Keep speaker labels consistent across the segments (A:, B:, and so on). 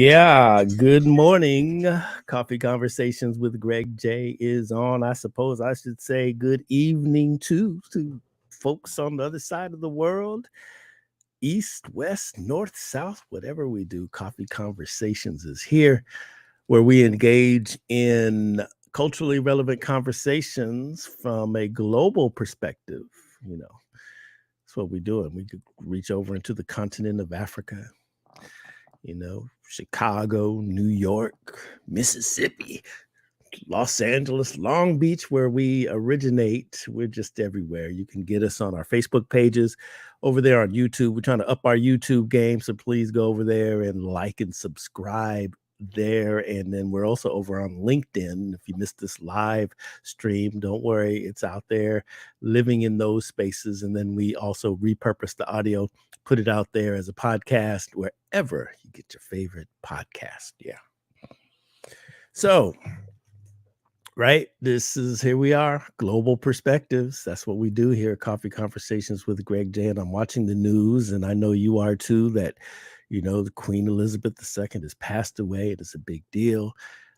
A: Yeah, good morning. Coffee Conversations with Greg J is on. I suppose I should say good evening to folks on the other side of the world, east, west, north, south, whatever we do. Coffee Conversations is here where we engage in culturally relevant conversations from a global perspective. You know, that's what we do. And we could reach over into the continent of Africa, Chicago, New York, Mississippi, Los Angeles, Long Beach, where we originate. We're just everywhere. You can get us on our Facebook pages, over there on YouTube. We're trying to up our YouTube game, so please go over there and like and subscribe there. And then we're also over on LinkedIn. If you missed this live stream, don't worry, it's out there, living in those spaces. And then we also repurpose the audio, put it out there as a podcast wherever you get your favorite podcast. Yeah. So, right, here we are, global perspectives. That's what we do here at Coffee Conversations with Greg J. And I'm watching the news, and I know you are too, that the Queen Elizabeth II has passed away. It is a big deal.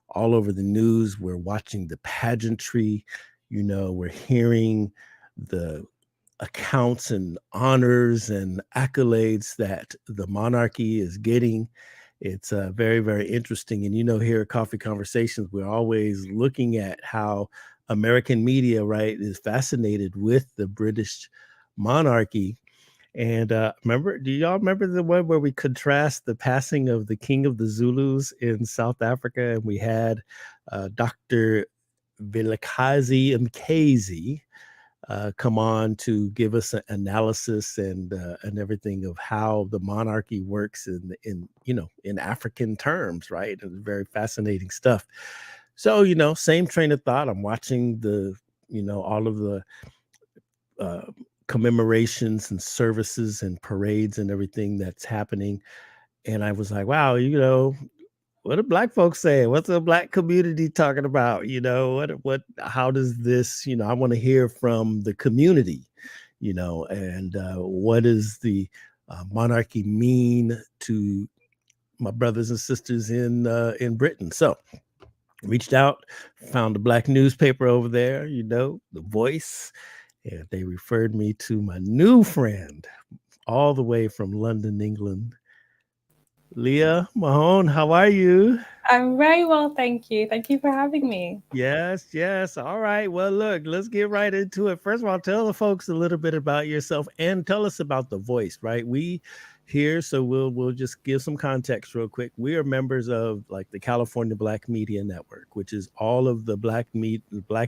A: All over the news, we're watching the pageantry. We're hearing the accounts and honors and accolades that the monarchy is getting. It's very, very interesting. And here at Coffee Conversations, we're always looking at how American media, right, is fascinated with the British monarchy. And do y'all remember the one where we contrast the passing of the King of the Zulus in South Africa? And we had Dr. Vilakazi Mkhize come on to give us an analysis and everything of how the monarchy works in African terms, right? And very fascinating stuff. So same train of thought. I'm watching all of the commemorations and services and parades and everything that's happening, and I was like, wow, what do Black folks say? What's the Black community talking about? How does this, I want to hear from the community, and what does the monarchy mean to my brothers and sisters in Britain? So reached out, found a Black newspaper over there, The Voice, and they referred me to my new friend all the way from London, England, Leah Mahone. How are you?
B: I'm very well, thank you. Thank you for having me.
A: Yes, yes. All right. Well, look, let's get right into it. First of all, tell the folks a little bit about yourself and tell us about The Voice, right? We here, so we'll just give some context real quick. We are members of like the California Black Media Network, which is all of the Black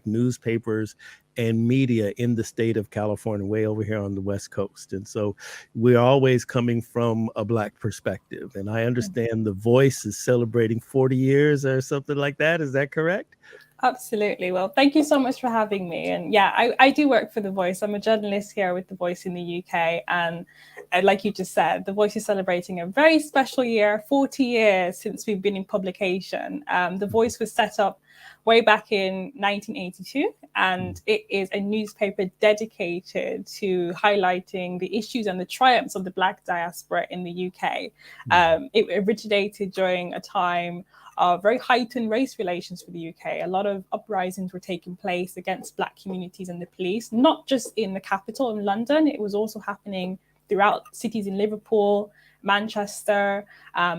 A: newspapers and media in the state of California, way over here on the West Coast. And so we're always coming from a Black perspective. And I understand The Voice is celebrating 40 years or something like that. Is that correct?
B: Absolutely. Well, thank you so much for having me. And yeah, I do work for The Voice. I'm a journalist here with The Voice in the UK. And like you just said, The Voice is celebrating a very special year, 40 years since we've been in publication. The Voice was set up way back in 1982, and it is a newspaper dedicated to highlighting the issues and the triumphs of the Black diaspora in the UK. It originated during a time of very heightened race relations for the UK. A lot of uprisings were taking place against Black communities and the police, not just in the capital in London. It was also happening throughout cities in Liverpool, Manchester,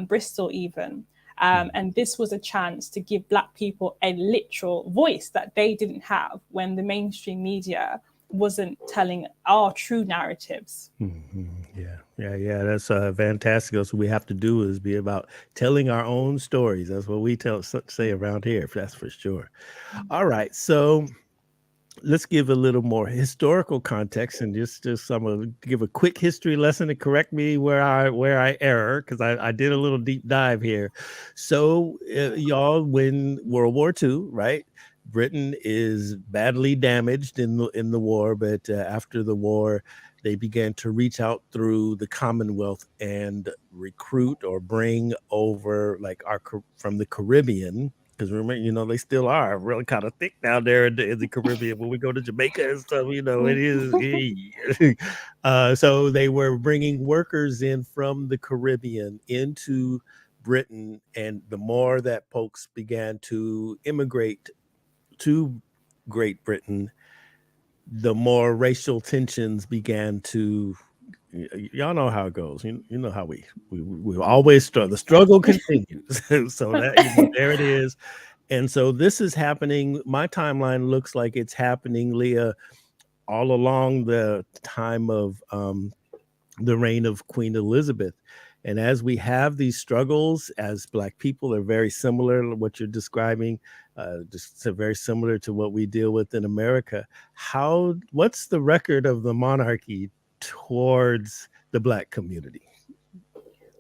B: Bristol even. And this was a chance to give Black people a literal voice that they didn't have when the mainstream media wasn't telling our true narratives.
A: Mm-hmm. Yeah. That's fantastic. That's what we have to do, is be about telling our own stories. That's what we say around here, that's for sure. All right. So let's give a little more historical context and just I'm gonna give a quick history lesson and correct me where I err, because I did a little deep dive here. So y'all win World War II, right? Britain is badly damaged in the war, but after the war, they began to reach out through the Commonwealth and recruit or bring over from the Caribbean. Because remember, they still are really kind of thick down there in the Caribbean. When we go to Jamaica and stuff, it is. So they were bringing workers in from the Caribbean into Britain, and the more that folks began to immigrate to Great Britain, the more racial tensions began to, y'all know how it goes. You know how we always struggle. The struggle continues. So that, there it is. And so this is happening. My timeline looks like it's happening, Leah, all along the time of the reign of Queen Elizabeth. And as we have these struggles as Black people, are very similar to what you're describing, just very similar to what we deal with in America. What's the record of the monarchy towards the Black community?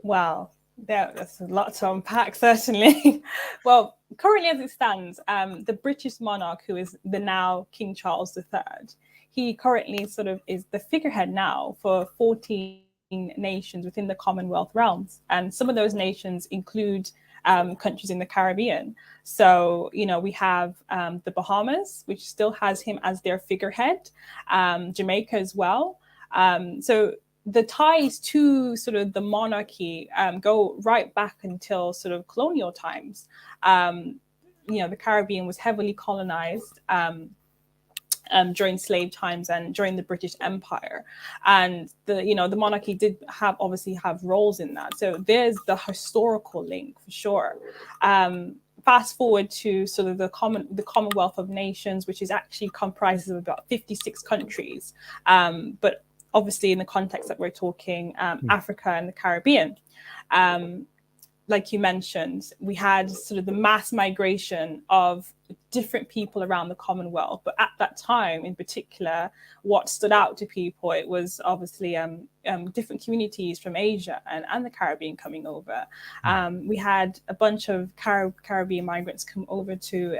B: Well, that's a lot to unpack, certainly. Well, currently as it stands, the British monarch, who is the now King Charles III, he currently sort of is the figurehead now for 14 nations within the Commonwealth realms. And some of those nations include countries in the Caribbean. So, we have the Bahamas, which still has him as their figurehead, Jamaica as well. So the ties to sort of the monarchy go right back until sort of colonial times. The Caribbean was heavily colonized during slave times and during the British Empire, and the monarchy did obviously have roles in that. So there's the historical link for sure. Fast forward to sort of the Commonwealth of Nations, which is actually comprises of about 56 countries, but obviously in the context that we're talking Africa and the Caribbean. Like you mentioned, we had sort of the mass migration of different people around the Commonwealth. But at that time in particular, what stood out to people, it was obviously different communities from Asia and the Caribbean coming over. We had a bunch of Caribbean migrants come over to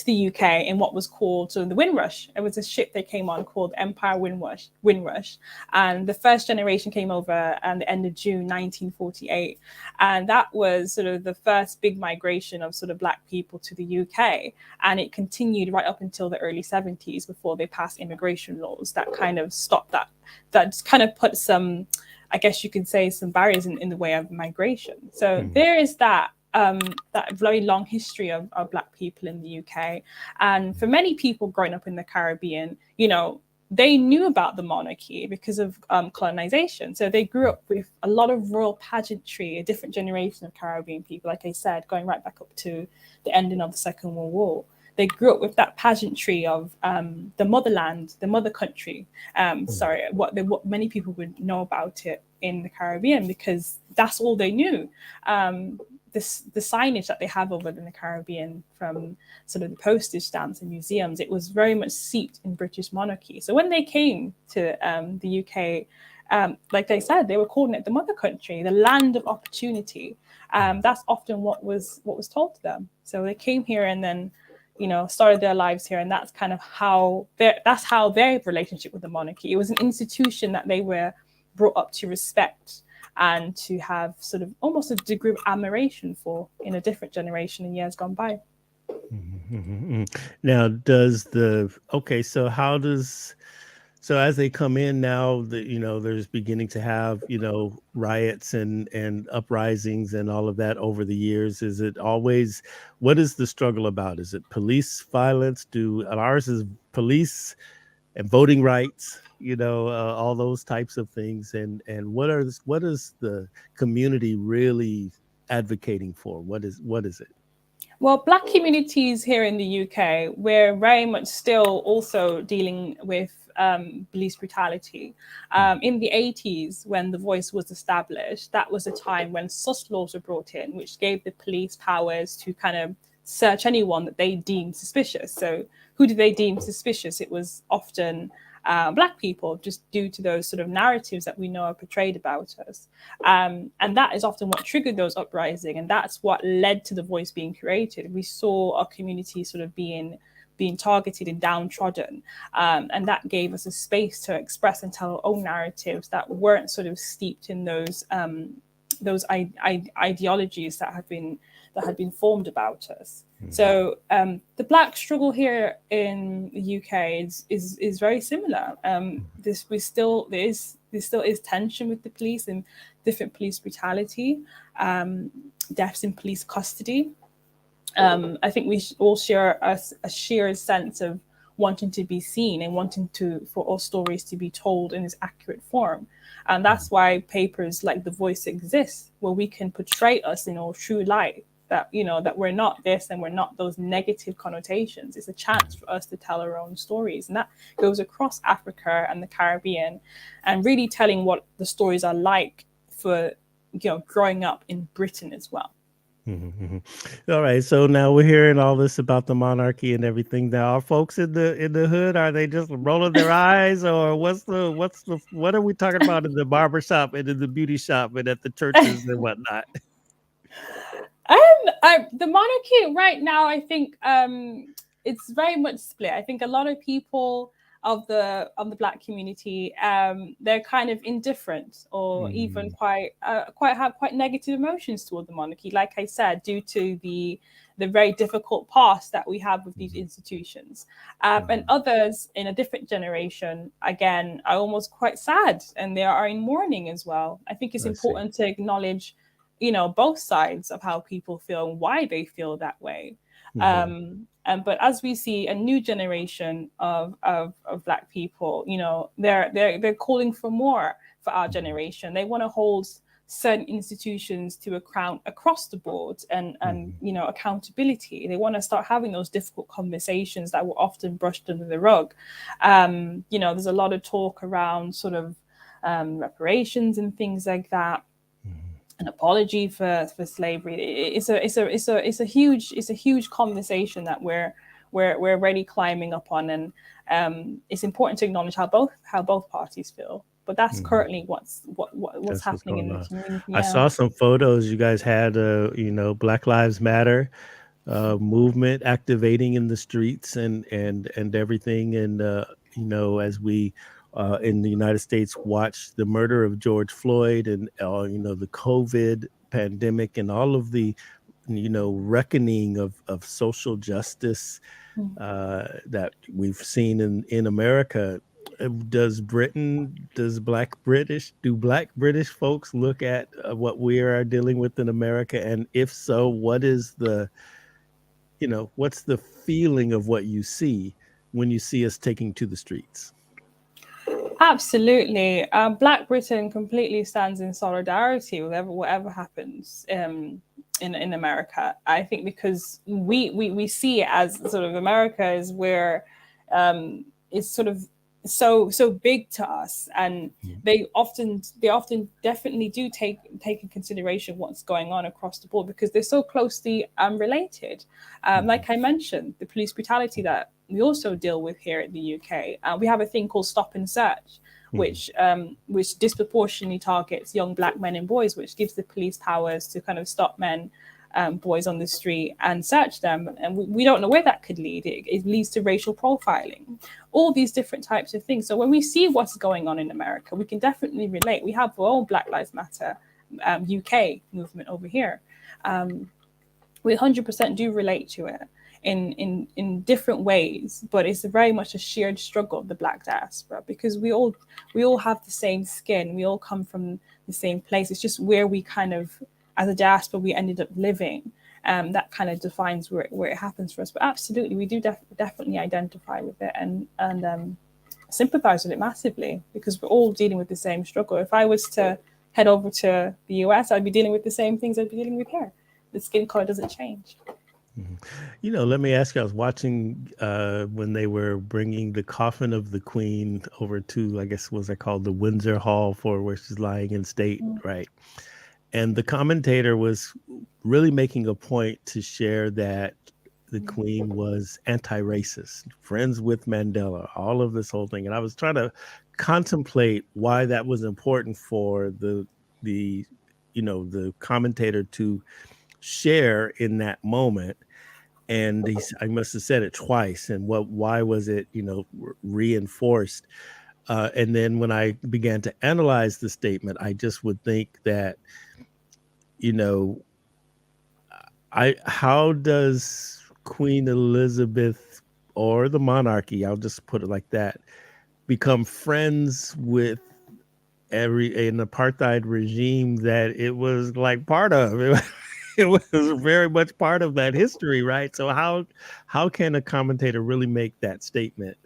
B: the UK in what was called the Windrush. It was a ship they came on called Empire Windrush. And the first generation came over at the end of June 1948. And that was sort of the first big migration of sort of Black people to the UK. And it continued right up until the early 70s before they passed immigration laws that kind of stopped that. That kind of put some, I guess you could say, some barriers in the way of migration. So there is that very long history of Black people in the UK. And for many people growing up in the Caribbean, they knew about the monarchy because of colonization. So they grew up with a lot of royal pageantry, a different generation of Caribbean people, like I said, going right back up to the ending of the Second World War. They grew up with that pageantry of the motherland, the mother country. What many people would know about it in the Caribbean, because that's all they knew. The signage that they have over in the Caribbean, from sort of the postage stamps and museums, it was very much seeped in British monarchy. So when they came to the UK, like they said, they were calling it the mother country, the land of opportunity. That's often what was told to them. So they came here and then, started their lives here, and that's kind of how their relationship with the monarchy. It was an institution that they were brought up to respect and to have sort of almost a degree of admiration for in a different generation in years gone by.
A: Now, so as they come in now, there's beginning to have, riots and uprisings and all of that over the years. What is the struggle about? Is it police violence? Ours is police and voting rights, all those types of things. And what is the community really advocating for? What is it?
B: Well, Black communities here in the UK, we're very much still also dealing with police brutality. In the 80s, when The Voice was established, that was a time when SUS laws were brought in, which gave the police powers to kind of search anyone that they deemed suspicious. So who did they deem suspicious? It was often Black people, just due to those sort of narratives that we know are portrayed about us. And that is often what triggered those uprising. And that's what led to The Voice being created. We saw our community sort of being targeted and downtrodden. And that gave us a space to express and tell our own narratives that weren't sort of steeped in those ideologies that had been formed about us. So the Black struggle here in the UK is very similar. There still is tension with the police, and different police brutality, deaths in police custody. I think we all share a shared sense of wanting to be seen and wanting for all stories to be told in its accurate form. And that's why papers like The Voice exist, where we can portray us in our true light, that, you know, that we're not this and we're not those negative connotations. It's a chance for us to tell our own stories. And that goes across Africa and the Caribbean, and really telling what the stories are like for, you know, growing up in Britain as well.
A: All right, so now we're hearing all this about the monarchy and everything. Now, are folks in the hood, are they just rolling their eyes, or what are we talking about in the barber shop and in the beauty shop and at the churches and whatnot?
B: The monarchy right now, I think it's very much split. I think a lot of people of the Black community, they're kind of indifferent, or even quite have quite negative emotions toward the monarchy. Like I said, due to the very difficult past that we have with these institutions, and others in a different generation, again, are almost quite sad, and they are in mourning as well. I think it's important to acknowledge, you know, both sides of how people feel and why they feel that way. But as we see a new generation of Black people, you know, they're calling for more for our generation. They want to hold certain institutions to account across the board, and you know, accountability. They want to start having those difficult conversations that were often brushed under the rug. You know, there's a lot of talk around sort of reparations and things like that. An apology for slavery. It's a huge conversation that we're already climbing up on, and it's important to acknowledge how both parties feel. But that's currently what's happening in the community. Yeah.
A: I saw some photos you guys had, you know, Black Lives Matter movement activating in the streets and everything, and you know, as we in the United States watch the murder of George Floyd, and you know, the COVID pandemic, and all of the, you know, reckoning of social justice that we've seen in America. Do Black British folks look at what we are dealing with in America? And if so, what is what's the feeling of what you see when you see us taking to the streets?
B: Absolutely. Black Britain completely stands in solidarity with whatever happens in America. I think because we see it as sort of America is where it's sort of so big to us, and they often definitely do take in consideration what's going on across the board, because they're so closely related. Like I mentioned, the police brutality that we also deal with here in the UK. We have a thing called stop and search, which disproportionately targets young Black men and boys, which gives the police powers to kind of stop men, boys on the street and search them. And we don't know where that could lead. It leads to racial profiling, all these different types of things. So when we see what's going on in America, we can definitely relate. We have our own Black Lives Matter UK movement over here. We 100% do relate to it in different ways, but it's very much a shared struggle of the Black diaspora, because we all have the same skin. We all come from the same place. It's just where we kind of, as a diaspora, we ended up living. That kind of defines where it happens for us. But absolutely, we do definitely identify with it and sympathize with it massively, because we're all dealing with the same struggle. If I was to head over to the US, I'd be dealing with the same things I'd be dealing with here. The skin color doesn't change.
A: You know, let me ask you, I was watching when they were bringing the coffin of the Queen over to, I guess, what's that called, the Windsor Hall, for where she's lying in state, right? And the commentator was really making a point to share that the Queen was anti-racist, friends with Mandela, all of this whole thing. And I was trying to contemplate why that was important for the commentator to share in that moment. And I must have said it twice. And why was it, reinforced? And then when I began to analyze the statement, I just would think that, how does Queen Elizabeth or the monarchy, I'll just put it like that, become friends with an apartheid regime that it was like part of. It was very much part of that history, right? So how can a commentator really make that statement?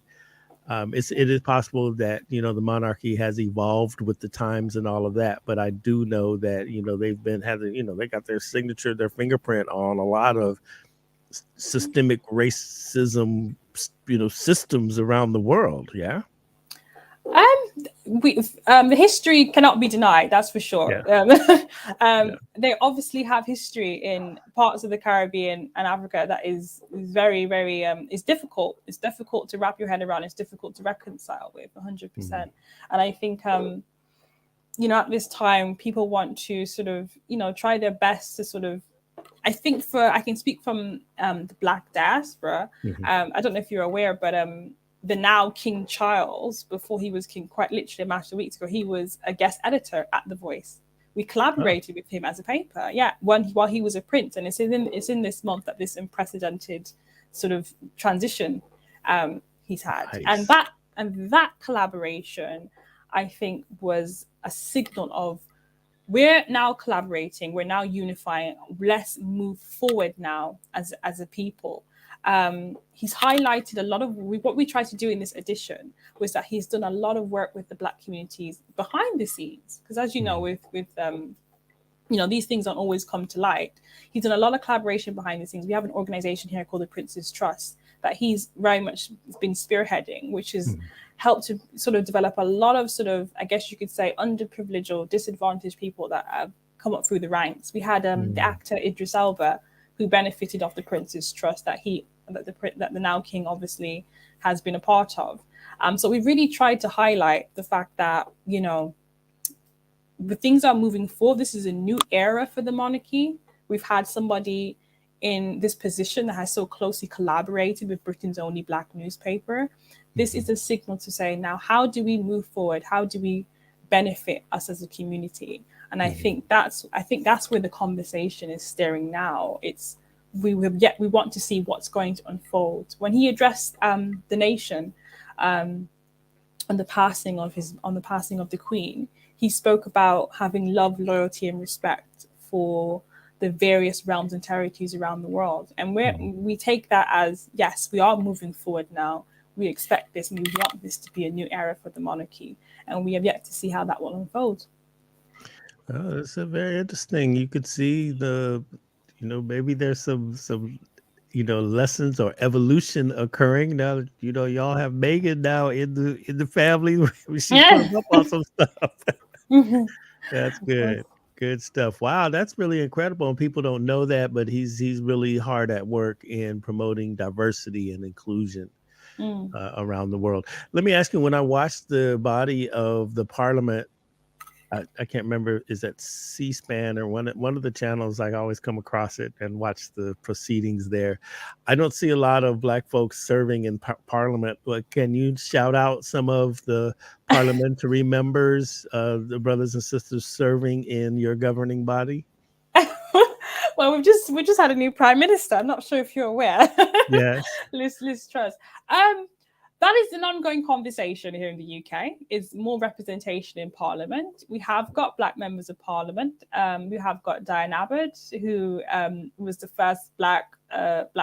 A: It is possible that the monarchy has evolved with the times and all of that, but I do know that they've been having they got their signature, their fingerprint on a lot of systemic racism systems around the world. Yeah.
B: The history cannot be denied, that's for sure.
A: Yeah. Yeah.
B: They obviously have history in parts of the Caribbean and Africa that is very, very it's difficult. It's difficult to wrap your head around. It's difficult to reconcile with 100%. And I think at this time people want to sort of try their best to sort of, I think I can speak from the Black diaspora. I don't know if you're aware, but the now King Charles, before he was king, quite literally a matter of weeks ago, he was a guest editor at The Voice. We collaborated with him as a paper, while he was a prince, and it's in this month that this unprecedented sort of transition he's had,
A: nice.
B: and that collaboration, I think, was a signal of, we're now collaborating, we're now unifying, let's move forward now as a people. He's highlighted a lot of what we tried to do in this edition was that he's done a lot of work with the Black communities behind the scenes, because as you know, with these things don't always come to light. He's done a lot of collaboration behind the scenes. We have an organization here called the Prince's Trust that he's very much been spearheading, which has helped to sort of develop a lot of sort of, I guess you could say, underprivileged or disadvantaged people that have come up through the ranks. We had the actor Idris Elba, who benefited off the Prince's Trust that the now king obviously has been a part of. So we really tried to highlight the fact that the things are moving forward. This is a new era for the monarchy. We've had somebody in this position that has so closely collaborated with Britain's only Black newspaper. This is a signal to say, now, how do we move forward? How do we benefit us as a community? And I think that's where the conversation is steering now. We want to see what's going to unfold. When he addressed the nation on the passing of the Queen, he spoke about having love, loyalty, and respect for the various realms and territories around the world. And we take that as, yes, we are moving forward now. We expect this, and we want this to be a new era for the monarchy. And we have yet to see how that will unfold.
A: It's a very interesting. You could see maybe there's some lessons or evolution occurring now that y'all have Megan now in the family. She put up on some stuff. That's good. Good stuff. Wow, that's really incredible. And people don't know that, but he's really hard at work in promoting diversity and inclusion around the world. Let me ask you, when I watched the body of the parliament, I can't remember, is that C-SPAN or one of the channels? I always come across it and watch the proceedings there. I don't see a lot of Black folks serving in Parliament. But can you shout out some of the parliamentary members, the brothers and sisters serving in your governing body?
B: Well, we just had a new Prime Minister. I'm not sure if you're aware.
A: Yes.
B: Liz Truss. That is an ongoing conversation here in the UK. Is more representation in Parliament. We have got Black members of Parliament. We have got Diane Abbott, who was the first Black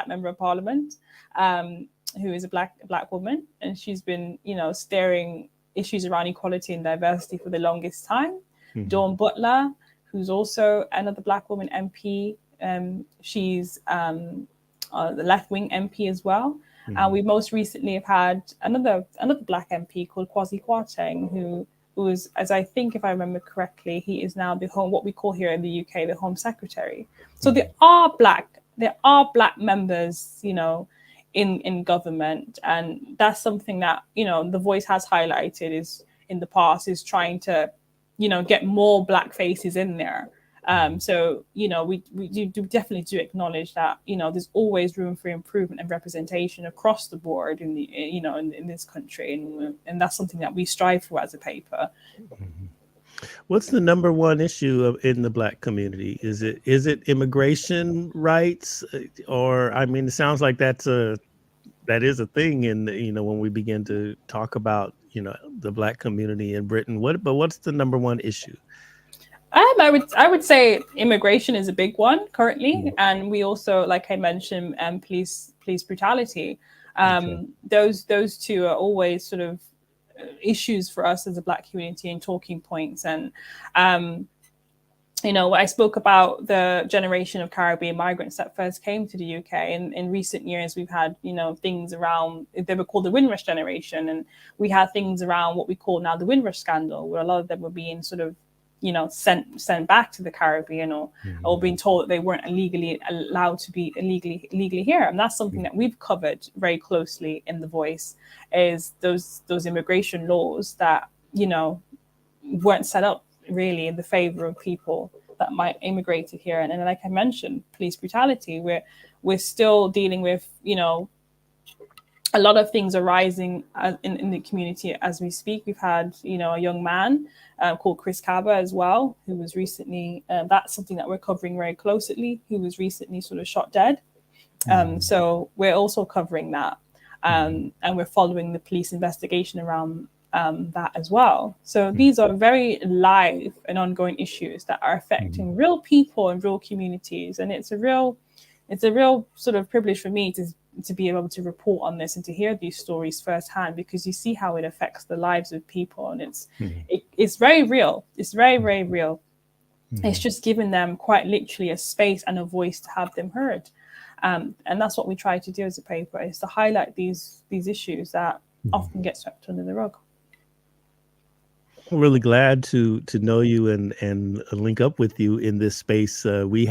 B: member of Parliament, who is a black woman, and she's been steering issues around equality and diversity for the longest time. Dawn Butler, who's also another Black woman MP. She's the left-wing MP as well. We most recently have had another Black MP called Kwasi Kwarteng, who is, as I think, if I remember correctly, he is now what we call here in the UK, the Home Secretary. So there are Black members, in government, and that's something that The Voice has highlighted is in the past is trying to get more Black faces in there. So we definitely do acknowledge that there's always room for improvement and representation across the board in the in this country, and that's something that we strive for as a paper.
A: What's the number one issue in the Black community? Is it immigration rights, or it sounds like that is a thing in when we begin to talk about the Black community in Britain? What's the number one issue?
B: I would say immigration is a big one currently,
A: Mhm.
B: and we also, like I mentioned, police brutality.
A: Okay.
B: Those two are always sort of issues for us as a Black community and talking points. And um, I spoke about the generation of Caribbean migrants that first came to the UK. In recent years, we've had, things around, they were called the Windrush generation. And we had things around what we call now the Windrush scandal, where a lot of them were being sort of, sent back to the Caribbean, or
A: Mhm.
B: being told that they weren't illegally allowed to be illegally here. And that's something that we've covered very closely in The Voice, is those immigration laws that, weren't set up really in the favor of people that might immigrated here. And like I mentioned, police brutality. We're still dealing with, a lot of things arising in the community as we speak. We've had, a young man called Chris Kaba as well, who was recently, that's something that we're covering very closely, who was recently sort of shot dead.
A: Mhm.
B: So we're also covering that.
A: Mhm.
B: And we're following the police investigation around that as well. So
A: Mhm.
B: these are very live and ongoing issues that are
A: Mhm.
B: affecting real people and real communities. And it's a real sort of privilege for me to be able to report on this and to hear these stories firsthand, because you see how it affects the lives of people, and
A: Mhm.
B: it's very real. It's very, very real. It's
A: Mhm.
B: just giving them quite literally a space and a voice to have them heard. And that's what we try to do as a paper, is to highlight these issues that
A: Mhm.
B: often get swept under the rug.
A: I'm really glad to know you and link up with you in this space. We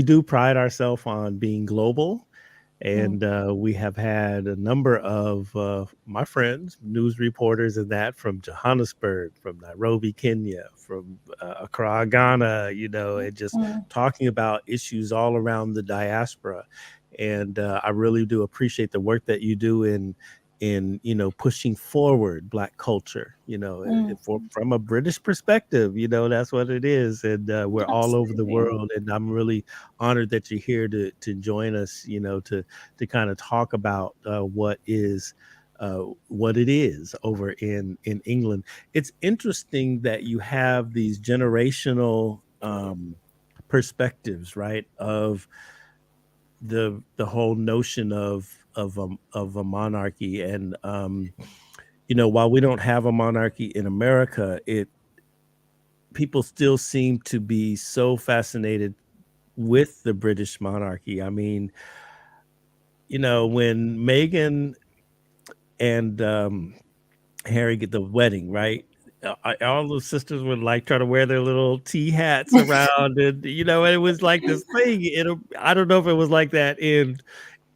A: do pride ourselves on being global,
B: Mm,
A: and we have had a number of my friends, news reporters, and that from Johannesburg, from Nairobi, Kenya, from Accra, Ghana, and just
B: mm,
A: talking about issues all around the diaspora. And I really do appreciate the work that you do in pushing forward Black culture,
B: mm,
A: from a British perspective. That's what it is. And we're all over the
B: absolutely.
A: world, and I'm really honored that you're here to join us, to kind of talk about what it is over in England. It's interesting that you have these generational perspectives, right? Of the whole notion of a monarchy. And while we don't have a monarchy in America, it people still seem to be so fascinated with the British monarchy. I mean, when Meghan and Harry get the wedding, right? All the sisters would like try to wear their little tea hats around, and and it was like this thing. I don't know if it was like that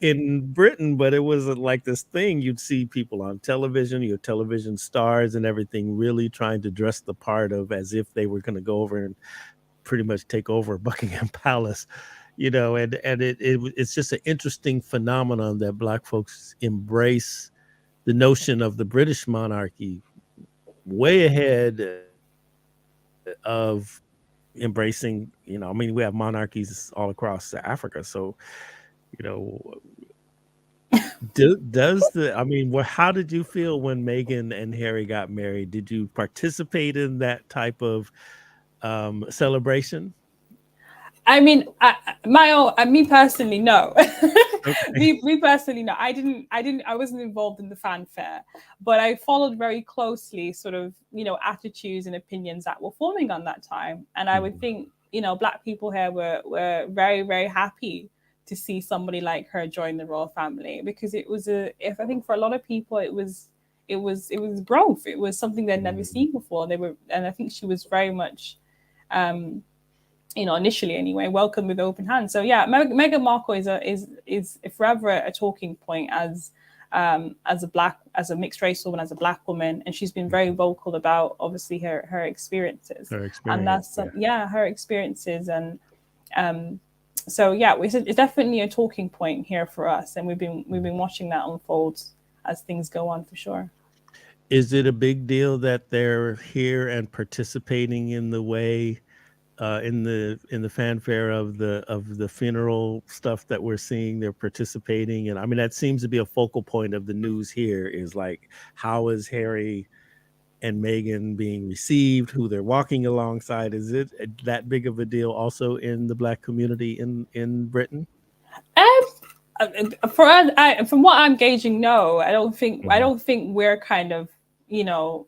A: in Britain, but it was like this thing. You'd see people on television, your television stars and everything, really trying to dress the part of, as if they were going to go over and pretty much take over Buckingham Palace. And it's just an interesting phenomenon that Black folks embrace the notion of the British monarchy way ahead of embracing, I mean, we have monarchies all across Africa. So, you know, I mean, how did you feel when Meghan and Harry got married? Did you participate in that type of celebration?
B: I mean, me personally, no.
A: Okay.
B: me personally, no. I wasn't involved in the fanfare, but I followed very closely, sort of, attitudes and opinions that were forming on that time. And I would
A: Mhm.
B: think, Black people here were very, very happy to see somebody like her join the royal family, because if I think for a lot of people, it was growth. It was something they'd never
A: Mhm.
B: seen before. And I think she was very much. Um, initially anyway, welcomed with open hands. So yeah, Meghan Markle is forever a talking point as a mixed race woman, as a Black woman, and she's been very
A: Mhm.
B: vocal about obviously her experiences,
A: Her
B: and
A: experience,
B: that's
A: yeah.
B: her experiences. And um, so yeah, it's definitely a talking point here for us, and we've been watching that unfold as things go on for sure.
A: Is it a big deal that they're here and participating in the way in the fanfare of the funeral stuff that we're seeing. They're participating, and I mean that seems to be a focal point of the news here. Is like, how is Harry and Meghan being received? Who they're walking alongside? Is it that big of a deal also in the Black community in Britain?
B: Um, from what I'm gauging, no, I
A: Mhm.
B: don't think we're kind of, you know,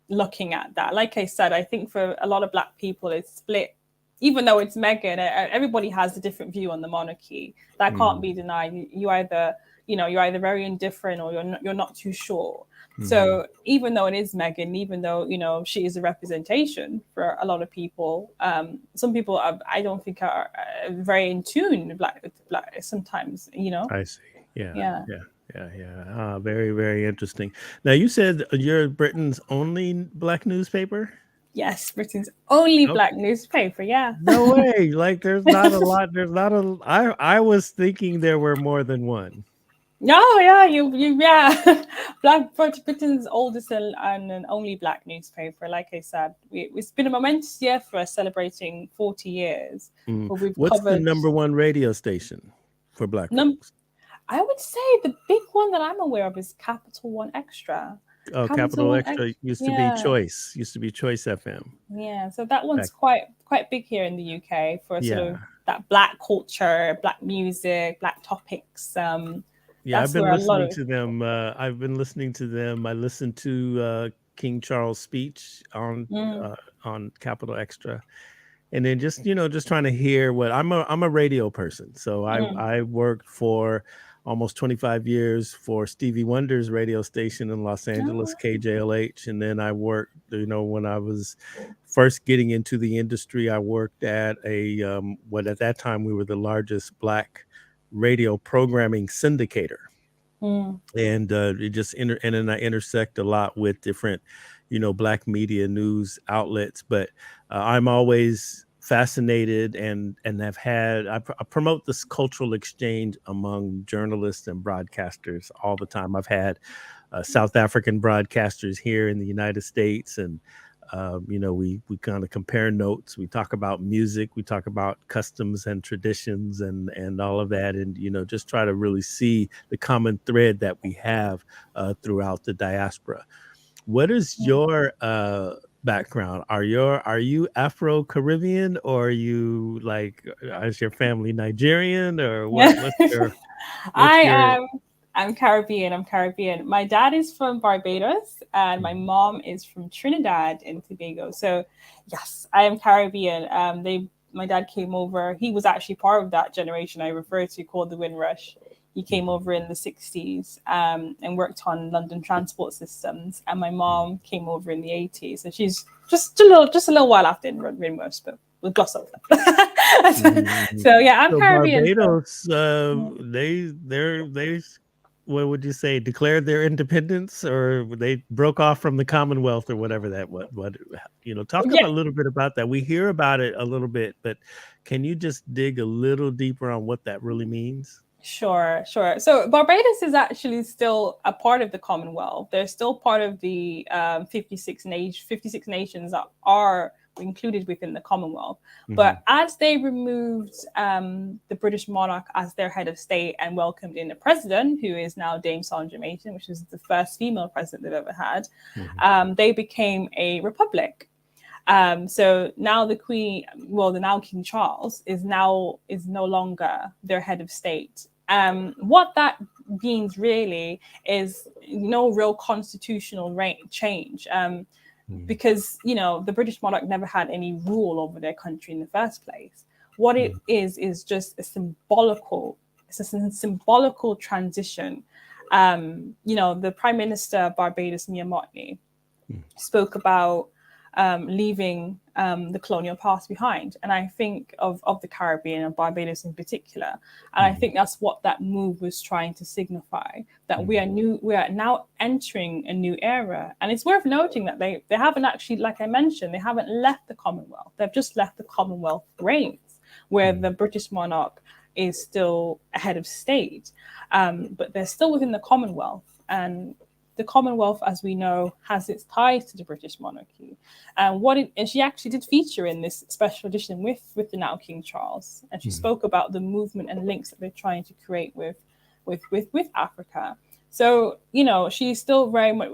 B: looking at that. Like I said, I think for a lot of Black people, it's split. Even though it's Meghan, everybody has a different view on the monarchy. That can't be
A: Mhm.
B: denied. You either, you know, you're either very indifferent or you're not too sure.
A: Mhm.
B: So even though it is Meghan, even though you know she is a representation for a lot of people, some people I don't think are very in tune with black sometimes. You know,
A: I see. Yeah.
B: yeah.
A: Yeah. Yeah. Yeah. Very, very interesting. Now, you said you're Britain's only Black newspaper.
B: Yes, Britain's only Black newspaper. Yeah.
A: No way. Like there's not a lot. There's not a I was thinking there were more than one.
B: No, yeah, yeah. Britain's oldest and only Black newspaper. Like I said, it's been a momentous year for us, celebrating 40 years.
A: Mm.
B: But we've
A: What's the
B: covered
A: number one radio station for Black
B: num.
A: folks?
B: I would say the big one that I'm aware of is Capital One Extra.
A: Oh,
B: Capital
A: Capital
B: One
A: Extra
B: Extra. Yeah,
A: Used to be Choice FM
B: yeah. So that one's
A: back.
B: quite big here in the UK for sort of
A: Yeah.
B: that Black culture, Black music, Black topics.
A: Yeah, I've
B: That's
A: been
B: where a lot
A: listening
B: of
A: to them. I've been listening to them. I listened to King Charles' speech
B: mm,
A: uh, on Capital Extra, and then just just trying to hear what I'm a radio person. So
B: mm,
A: I worked for almost 25 years for Stevie Wonder's radio station in Los Angeles,
B: oh,
A: KJLH, and then I worked. When I was first getting into the industry, I worked at a what at that time we were the largest Black radio programming syndicator,
B: mm.
A: and it just and then I intersect a lot with different Black media news outlets. But I'm always fascinated and have had I promote this cultural exchange among journalists and broadcasters all the time. I've had South African broadcasters here in the United States, and we kind of compare notes. We talk about music, we talk about customs and traditions, and all of that, and just try to really see the common thread that we have throughout the diaspora. What is your background? Are you Afro-Caribbean, or are you like is your family Nigerian, or
B: Yeah.
A: what's
B: I
A: your
B: am I'm Caribbean. I'm Caribbean. My dad is from Barbados and my
A: Mhm.
B: mom is from Trinidad and Tobago. So yes, I am Caribbean. They My dad came over. He was actually part of that generation I referred to called the Windrush. He came
A: Mhm.
B: over in the 60s and worked on London transport systems. And my
A: Mhm.
B: mom came over in the 80s. And she's just a little while after in Windrush, but we'll gloss over that.
A: Mhm.
B: So yeah, I'm
A: So
B: Caribbean. So
A: Barbados, they what would you say, declared their independence, or they broke off from the Commonwealth, or whatever that what talk
B: yeah,
A: about a little bit about that. We hear about it a little bit, but can you just dig a little deeper on what that really means?
B: sure, sure. So Barbados is actually still a part of the Commonwealth. They're still part of the 56 nations that are included within the Commonwealth.
A: Hmm.
B: But as they removed the British monarch as their head of state and welcomed in a president, who is now Dame Sandra Mason, which is the first female president they've ever had,
A: Hmm.
B: they became a republic. So now the Queen, well, the now King Charles is no longer their head of state. What that means really is no real constitutional change. Because the British monarch never had any rule over their country in the first place. What it
A: Hmm.
B: is just it's a symbolical transition. The Prime Minister of Barbados, Mia Mottley, spoke about leaving the colonial past behind. And I think of the Caribbean and Barbados in particular. And I
A: Hmm.
B: think that's what that move was trying to signify, that
A: Hmm.
B: we are now entering a new era. And it's worth noting that they haven't actually, like I mentioned, they haven't left the Commonwealth. They've just left the Commonwealth reigns, where the
A: Hmm.
B: British monarch is still a head of state. But they're still within the Commonwealth. And the Commonwealth, as we know, has its ties to the British monarchy. And she actually did feature in this special edition with the now King Charles, and she spoke about the movement and links that they're trying to create with Africa. So, she's still very much,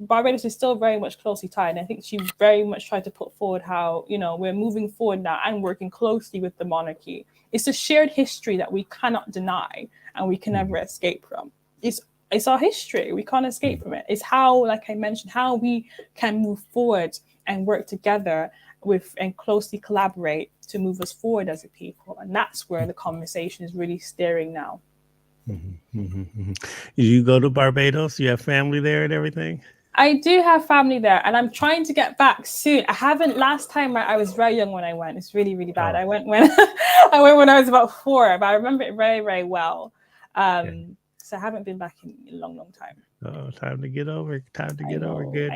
B: Barbados is still very much closely tied. And I think she very much tried to put forward how, we're moving forward now and working closely with the monarchy. It's a shared history that we cannot deny and we can never escape from. It's our history. We can't escape from it. It's how, like I mentioned, how we can move forward and work together and closely collaborate to move us forward as a people. And that's where the conversation is really steering now.
A: You go to Barbados? You have family there and everything?
B: I do have family there, and I'm trying to get back soon. I haven't. Last time I was very young when I went. It's really, really bad. I went when I was about 4, but I remember it very, very well. So I haven't been back in a long, long time.
A: Oh, time to get over. Time to get over. Good.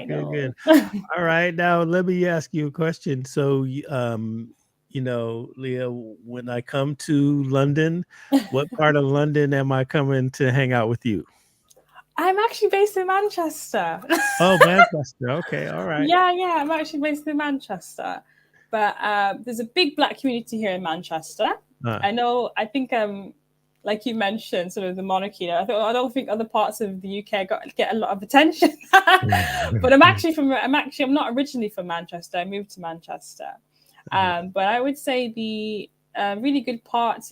A: All right, now let me ask you a question. So, Leah, when I come to London, what part of London am I coming to hang out with you?
B: I'm actually based in Manchester.
A: Oh, Manchester. Okay, all right.
B: Yeah, I'm actually based in Manchester. But there's a big Black community here in Manchester. I think like you mentioned, sort of the monarchy. I don't think other parts of the UK get a lot of attention. But I'm not originally from Manchester. I moved to Manchester. But I would say the really good parts,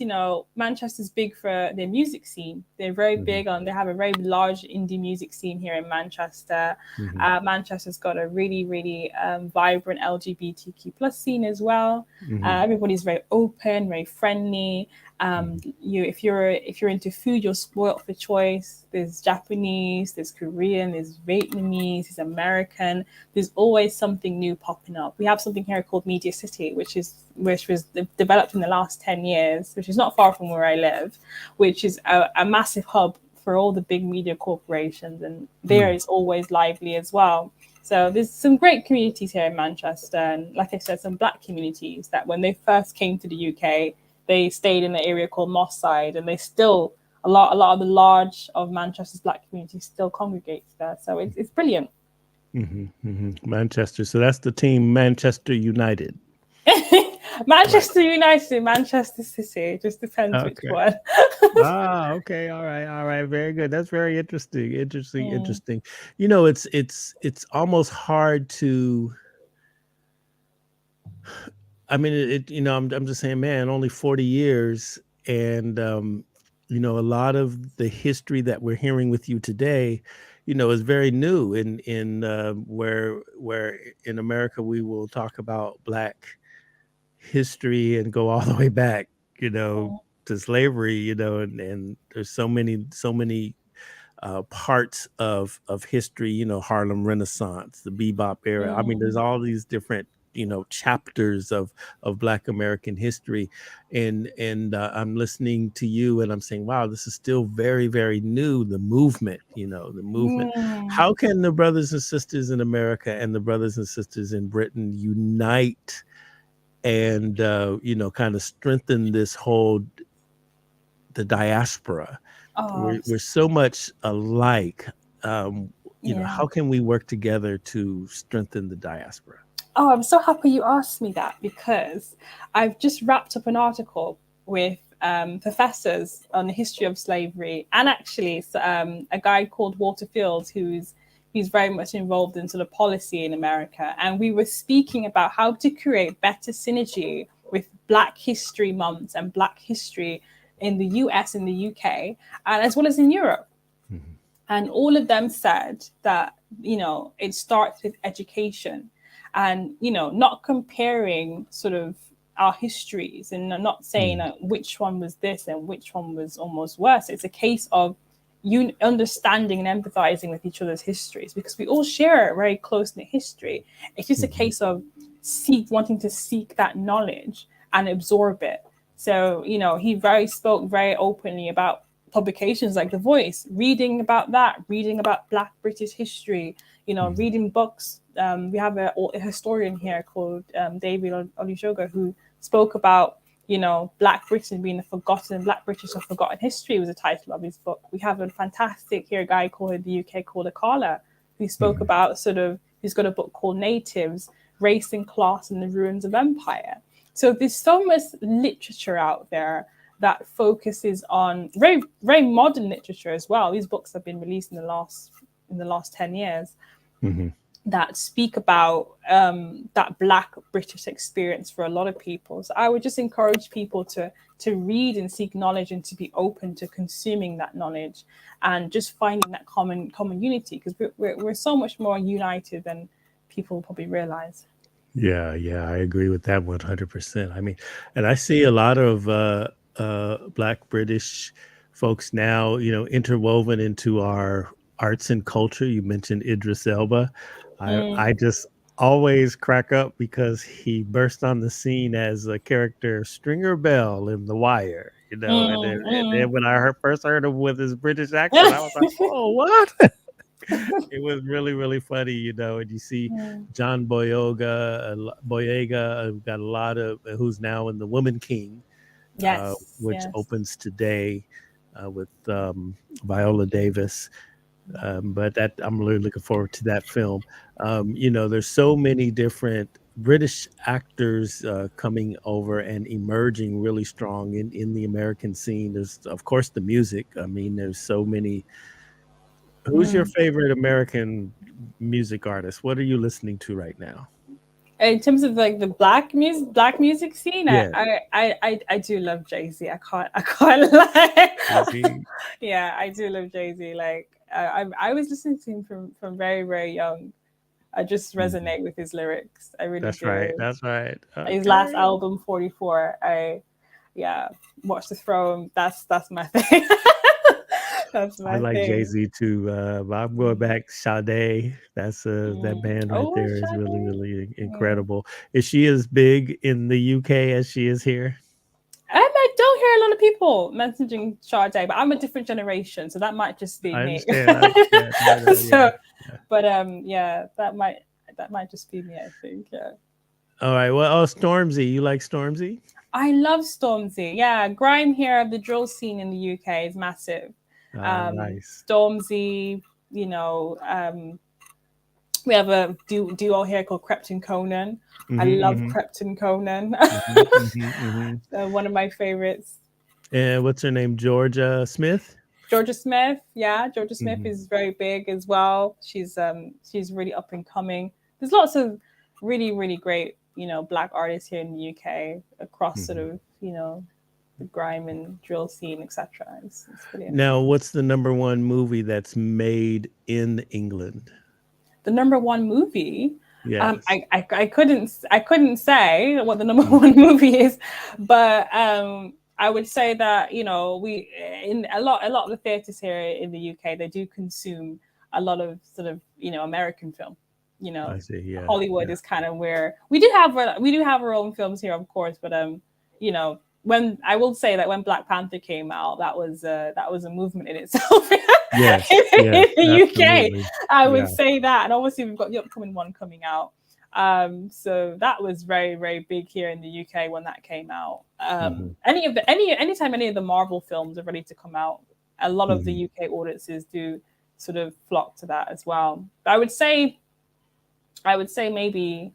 B: Manchester's big for their music scene. They're very big they have a very large indie music scene here in Manchester. Manchester's got a really, really vibrant LGBTQ plus scene as well. Everybody's very open, very friendly. If you're into food, you're spoiled for choice. There's Japanese, there's Korean, there's Vietnamese, there's American. There's always something new popping up. We have something here called Media City, which was developed in the last 10 years, which is not far from where I live, which is a massive hub for all the big media corporations, and there is always lively as well. So there's some great communities here in Manchester, and like I said, some Black communities that when they first came to the UK, they stayed in an area called Moss Side, and they still a lot of the large of Manchester's Black community still congregates there. So it's brilliant.
A: Manchester. So that's the team Manchester United.
B: Manchester United, Manchester City. It just depends which one.
A: Okay. All right. Very good. That's very interesting. Interesting. It's almost hard to. I mean, I'm just saying, man, only 40 years. And, a lot of the history that we're hearing with you today, is very new in where in America, we will talk about Black history and go all the way back, to slavery, and there's so many parts of history, Harlem Renaissance, the bebop era. I mean, there's all these different chapters of Black American history, and I'm listening to you and I'm saying, wow, this is still very, very new. The movement. How can the brothers and sisters in America and the brothers and sisters in Britain unite and kind of strengthen this the diaspora? We're so much alike. How can we work together to strengthen the diaspora?
B: Oh, I'm so happy you asked me that, because I've just wrapped up an article with professors on the history of slavery, and actually a guy called Walter Fields, he's very much involved in sort of policy in America. And we were speaking about how to create better synergy with Black History Months and Black history in the US and the UK, and as well as in Europe. And all of them said that, it starts with education. And, not comparing sort of our histories and not saying which one was this and which one was almost worse. It's a case of you understanding and empathizing with each other's histories, because we all share a very close-knit history. It's just a case of wanting to seek that knowledge and absorb it. So, he spoke very openly about publications like The Voice, reading about Black British history, reading books. We have a historian here called David Olusoga, who spoke about, Black Britain being Black British a forgotten history was the title of his book. We have a fantastic guy called in the UK called Akala, who spoke about who's got a book called Natives, Race and Class and the Ruins of Empire. So there's so much literature out there that focuses on very, very modern literature as well. These books have been released in the last 10 years.
A: Mm-hmm.
B: That speak about that Black British experience for a lot of people. So I would just encourage people to read and seek knowledge and to be open to consuming that knowledge and just finding that common unity, because we're so much more united than people probably realize.
A: Yeah, yeah, I agree with that 100%. I mean, and I see a lot of Black British folks now, interwoven into our arts and culture. You mentioned Idris Elba. I just always crack up because he burst on the scene as a character Stringer Bell in The Wire, and then when I first heard him with his British accent, I was like, oh, what? It was really, really funny, and you see John Boyega, got a lot of who's now in The Woman King,
B: Yes,
A: which
B: yes.
A: opens today with Viola Davis. But that I'm really looking forward to that film. There's so many different British actors coming over and emerging really strong in the American scene. There's, of course, the music. I mean, there's so many. Who's your favorite American music artist? What are you listening to right now?
B: In terms of like the black music scene,
A: Yeah,
B: I do love Jay-Z. I can't lie.
A: Jay-Z.
B: Yeah, I do love Jay-Z. Like I was listening to him from very, very young. I just
A: Mhm.
B: resonate with his lyrics. I really
A: That's right.
B: do.
A: That's right.
B: His last
A: Okay.
B: album, 44. Yeah, Watch the Throne. That's my thing. That's
A: I
B: my
A: like
B: thing.
A: Jay-Z too. I'm going
B: Mm,
A: back Sade. That's that
B: mm.
A: band right
B: Oh,
A: there is really,
B: Sade.
A: really
B: Yeah.
A: incredible. Is she as big in the UK as she is here?
B: I don't hear a lot of people mentioning Sade, but I'm a different generation, so that might just be
A: I
B: me.
A: understand. I understand. No, no, yeah.
B: So,
A: Yeah.
B: but yeah, that might just be me. I think. Yeah.
A: All right. Well, oh, Stormzy. You like Stormzy?
B: I love Stormzy. Yeah, grime here, the drill scene in the UK is massive.
A: Nice.
B: Stormzy, you know, we have a duo here called Crepton Conan. I
A: Mm-hmm,
B: love
A: mm-hmm,
B: Crepton Conan.
A: mm-hmm, mm-hmm, mm-hmm.
B: One of my favorites.
A: And what's her name? Georgia Smith?
B: Georgia Smith, yeah, Georgia Smith
A: Mm-hmm,
B: is very big as well. She's really up and coming. There's lots of really, really great, black artists here in the UK across sort
A: mm-hmm.
B: of, the grime and drill scene, etc. It's brilliant.
A: Now, what's the number one movie that's made in England?
B: The number one movie.
A: Yes.
B: I couldn't say what the number
A: Mm-hmm,
B: one movie is, but I would say that we in a lot of the theaters here in the UK, they do consume a lot of sort of American film. You
A: I
B: know,
A: see. Yeah.
B: Hollywood
A: Yeah.
B: is kind of where we do have our own films here, of course, but when I will say that when Black Panther came out, that was a movement in itself
A: Yes.
B: in
A: Yes.
B: the UK.
A: Absolutely.
B: I would
A: Yeah.
B: say that, and obviously we've got the upcoming one coming out. So that was very, very big here in the UK when that came out.
A: Mm-hmm,
B: Anytime any of the Marvel films are ready to come out, a lot of the
A: mm-hmm,
B: UK audiences do sort of flock to that as well. But I would say maybe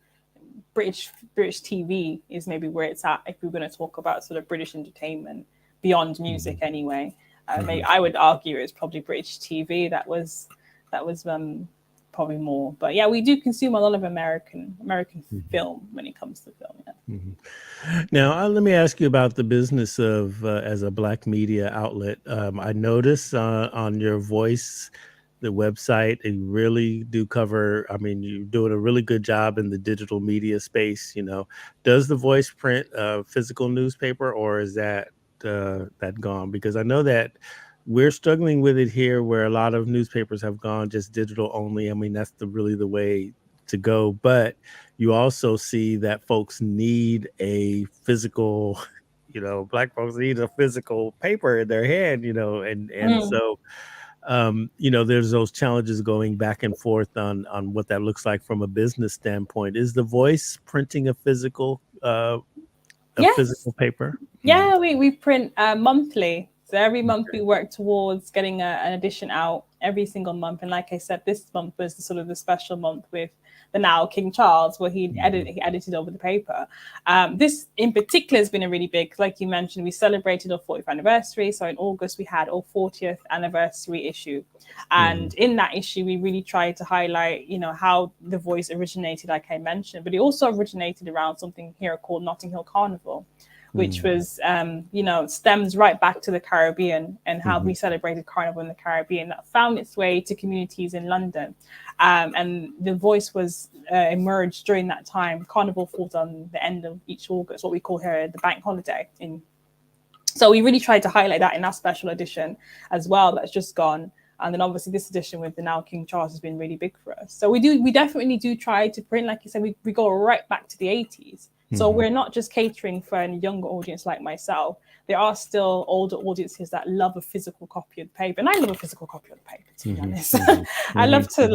B: British TV is maybe where it's at if we're going to talk about sort of British entertainment beyond music
A: mm-hmm,
B: anyway.
A: mm-hmm,
B: Maybe I would argue it's probably British TV that was probably more. But yeah, we do consume a lot of American
A: mm-hmm.
B: film when it comes to film. Yeah.
A: Now, let me ask you about the business of as a Black media outlet. I notice on your voice, the website, you really do cover. I mean, you're doing a really good job in the digital media space. Does the Voice print a physical newspaper, or is that gone? Because I know that we're struggling with it here, where a lot of newspapers have gone just digital only. I mean, that's really the way to go. But you also see that folks need a physical, Black folks need a physical paper in their hand, and
B: Mm.
A: so there's those challenges going back and forth on what that looks like from a business standpoint. Is the Voice printing a
B: Yes.
A: physical paper? Mhm.
B: Yeah, we print monthly. So every month we work towards getting an edition out every single month. And like I said, this month was the sort of the special month with the now King Charles, where he edited over the paper. This in particular has been a really big, like you mentioned, we celebrated our 40th anniversary. So in August, we had our 40th anniversary issue. And in that issue, we really tried to highlight, you know, how the voice originated, like I mentioned, but it also originated around something here called Notting Hill Carnival, which was, you know, stems right back to the Caribbean and how we celebrated Carnival in the Caribbean that found its way to communities in London. And the voice was emerged during that time. Carnival falls on the end of each August, what we call here the bank holiday. So we really tried to highlight that in our special edition as well that's just gone. And then obviously this edition with the now King Charles has been really big for us. So we definitely do try to print, like you said, we go right back to the 80s. So we're not just catering for a younger audience like myself. There are still older audiences that love a physical copy of the paper. And I love a physical copy of the paper, to be honest. I love to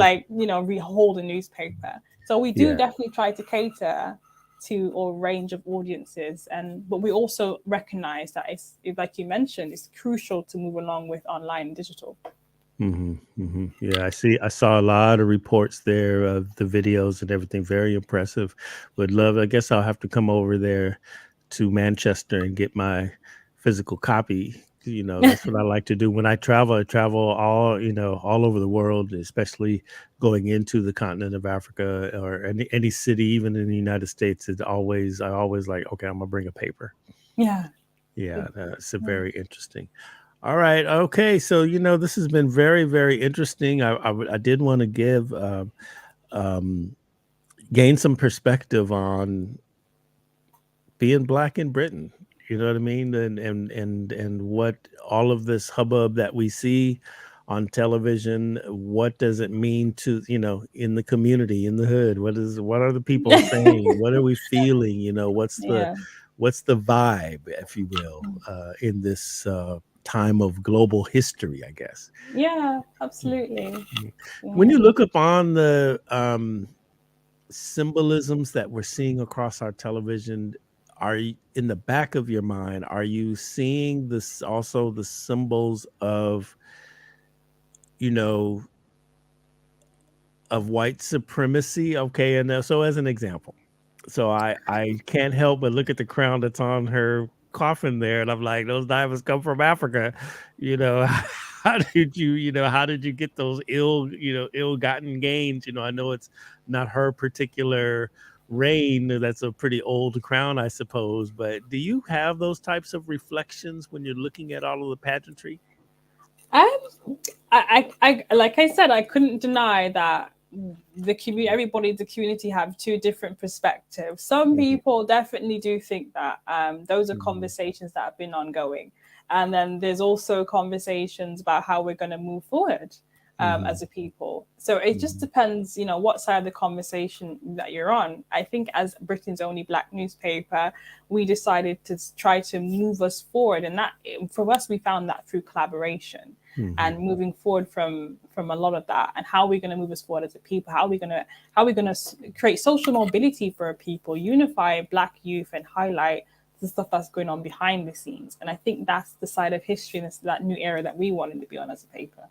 B: hold a newspaper. So we do definitely try to cater to a range of audiences. But we also recognize that it's, like you mentioned, it's crucial to move along with online and digital.
A: Yeah, I saw a lot of reports there of the videos and everything. Very impressive. Would love, I guess I'll have to come over there to Manchester and get my physical copy. You know, that's what I like to do when I travel. I travel all over the world, especially going into the continent of Africa or any city, even in the United States. I always like, okay, I'm gonna bring a paper.
B: Yeah.
A: That's very interesting. All right. Okay. So, this has been very, very interesting. I did want to gain some perspective on being Black in Britain. You know what I mean? And what all of this hubbub that we see on television, what does it mean to, in the community, in the hood? What are the people saying? What are we feeling? What's the vibe, if you will, in this time of global history, I guess.
B: Yeah, absolutely.
A: When you look upon the symbolisms that we're seeing across our television, are you, in the back of your mind, are you seeing this also the symbols of, of white supremacy? Okay, and so as an example, so I can't help but look at the crown that's on her coffin there, and I'm like, those diamonds come from Africa. How did you get those ill-gotten gains? I know it's not her particular reign. That's a pretty old crown, I suppose. But do you have those types of reflections when you're looking at all of the pageantry?
B: I like I said, I couldn't deny that the community, everybody in the community, have two different perspectives. Some people definitely do think that those are conversations that have been ongoing, and then there's also conversations about how we're going to move forward as a people. So it just depends, what side of the conversation that you're on. I think as Britain's only Black newspaper, we decided to try to move us forward, and that for us, we found that through collaboration. And moving forward from a lot of that, and how we're going to move us forward as a people, how we're going to create social mobility for our people, unify Black youth, and highlight the stuff that's going on behind the scenes. And I think that's the side of history, and it's that new era that we wanted to be on as a paper.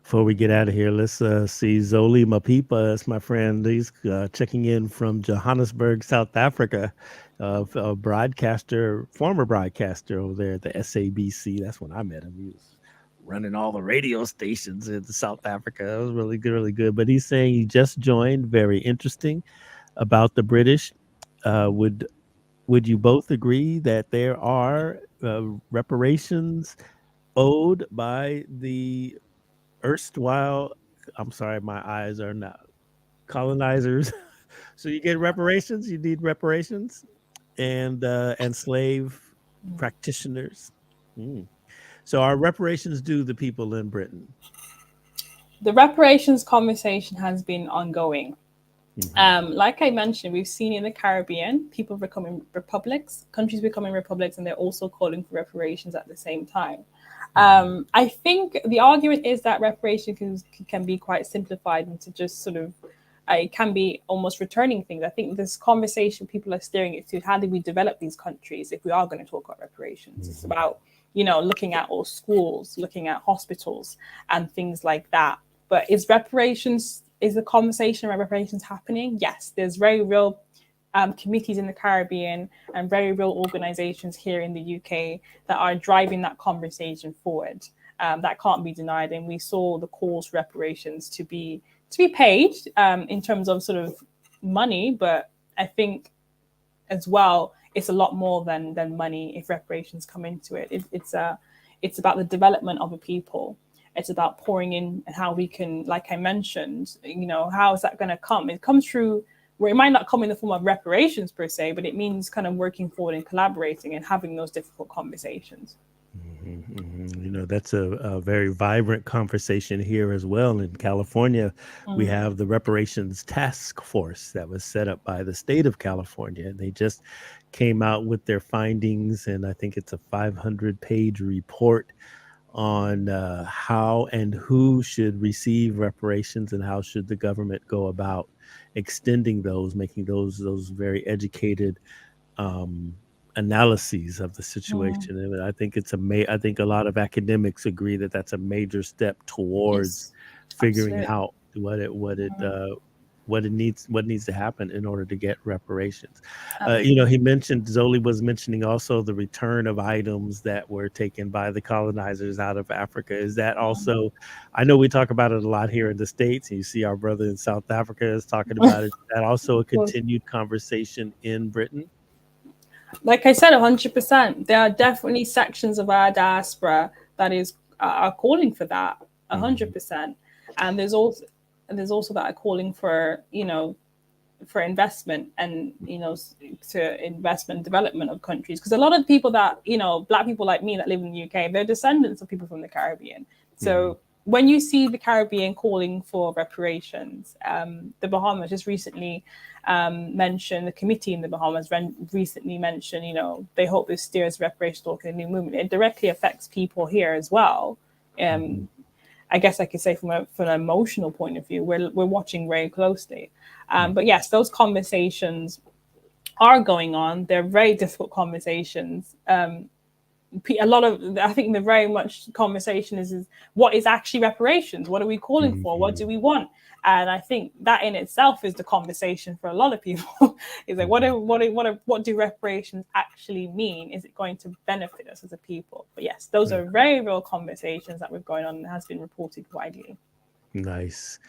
A: Before we get out of here, let's see Zoli Mapipa. That's my friend. He's checking in from Johannesburg, South Africa. A broadcaster, former broadcaster over there at the SABC. That's when I met him. He was running all the radio stations in South Africa. It was really good, really good. But he's saying he just joined. Very interesting about the British. Would you both agree that there are reparations owed by the erstwhile, I'm sorry, my eyes are not, colonizers? So you get reparations, you need reparations, and slave practitioners. So are reparations due the people in Britain?
B: The reparations conversation has been ongoing. Like I mentioned, we've seen in the Caribbean, people becoming republics, countries becoming republics, and they're also calling for reparations at the same time. I think the argument is that reparation can be quite simplified into just sort of, it can be almost returning things. I think this conversation people are steering it to, how do we develop these countries if we are going to talk about reparations? It's about looking at all schools, looking at hospitals and things like that. But is the conversation around reparations happening? Yes, there's very real committees in the Caribbean and very real organizations here in the UK that are driving that conversation forward. That can't be denied. And we saw the calls for reparations to be paid in terms of sort of money. But I think as well, it's a lot more than money if reparations come into it. It's about the development of a people. It's about pouring in and how we can, like I mentioned, how is that going to come? It comes through where it might not come in the form of reparations per se, but it means kind of working forward and collaborating and having those difficult conversations.
A: That's a very vibrant conversation here as well. In California, we have the reparations task force that was set up by the state of California. They just came out with their findings, and I think it's a 500-page report on how and who should receive reparations and how should the government go about extending those, making those very educated analyses of the situation. And I think I think a lot of academics agree that that's a major step towards
B: Yes,
A: figuring
B: absolutely.
A: out what needs to happen in order to get reparations.
B: Absolutely.
A: Zoli was mentioning also the return of items that were taken by the colonizers out of Africa. Is that also, I know we talk about it a lot here in the States, and you see our brother in South Africa is talking about it. Is that also a
B: Well,
A: continued conversation in Britain?
B: like I said, 100%. There are definitely sections of our diaspora that are calling for that,
A: Mhm.
B: 100%. And there's also that are calling for for investment and to investment development of countries, because a lot of people that black people like me that live in the UK, they're descendants of people from the Caribbean.
A: Mhm.
B: So when you see the Caribbean calling for reparations, the Bahamas just recently mentioned, the committee in the Bahamas recently mentioned, they hope this steers reparations talk in a new movement. It directly affects people here as well.
A: Mhm.
B: I guess I could say from an emotional point of view, we're watching very closely.
A: Mhm.
B: But yes, those conversations are going on. They're very difficult conversations. A lot of, I think, the very much conversation is what is actually reparations? What are we calling for? What do
A: Mhm.
B: we want? And I think that in itself is the conversation for a lot of people. Is like,
A: Mhm.
B: what do reparations actually mean? Is it going to benefit us as a people? But yes, those
A: Yeah.
B: are very real conversations that we're going on and has been reported widely.
A: Nice.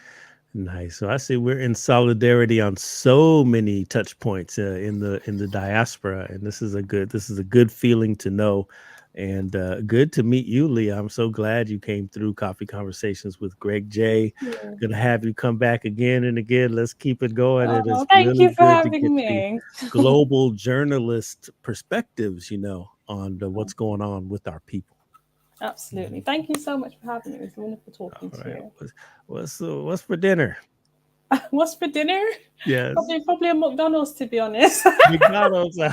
A: Nice. So I see we're in solidarity on so many touch points in the diaspora, and this is a good feeling to know, and good to meet you, Leah. I'm so glad you came through Coffee Conversations with Greg J.
B: Yeah.
A: Gonna have you come back again and again. Let's keep it going. It
B: Oh,
A: is
B: thank
A: really
B: you for
A: good to get
B: having
A: the
B: me.
A: global journalist perspectives, on what's going on with our people.
B: Absolutely.
A: Mhm.
B: Thank you so much for having me. It was wonderful talking
A: All
B: to
A: right.
B: you.
A: What's for dinner?
B: What's for dinner?
A: Yes.
B: Probably a McDonald's, to be honest.
A: McDonald's.
B: Or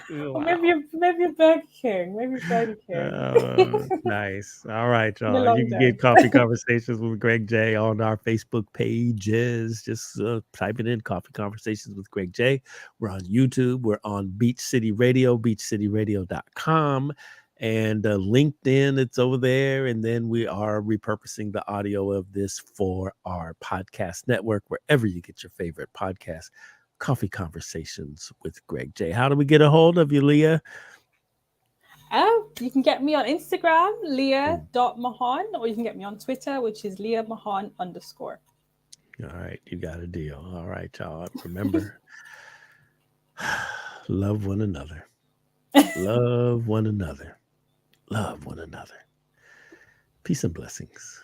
A: Wow.
B: maybe a Burger King. Maybe Burger King.
A: Nice. All right,
B: Been a
A: y'all. You
B: long
A: can
B: day.
A: get Coffee Conversations with Greg J on our Facebook pages. Just type it in Coffee Conversations with Greg J. We're on YouTube. We're on Beach City Radio, beachcityradio.com. And LinkedIn, it's over there. And then we are repurposing the audio of this for our podcast network, wherever you get your favorite podcast. Coffee Conversations with Greg J. How do we get a hold of you, Leah?
B: You can get me on Instagram,
A: Mm.
B: leah.mahan, or you can get me on Twitter, which is leahmahan_.
A: All right, you got a deal. All right, y'all. Remember, love one another. Love one another. Love one another. Peace and blessings.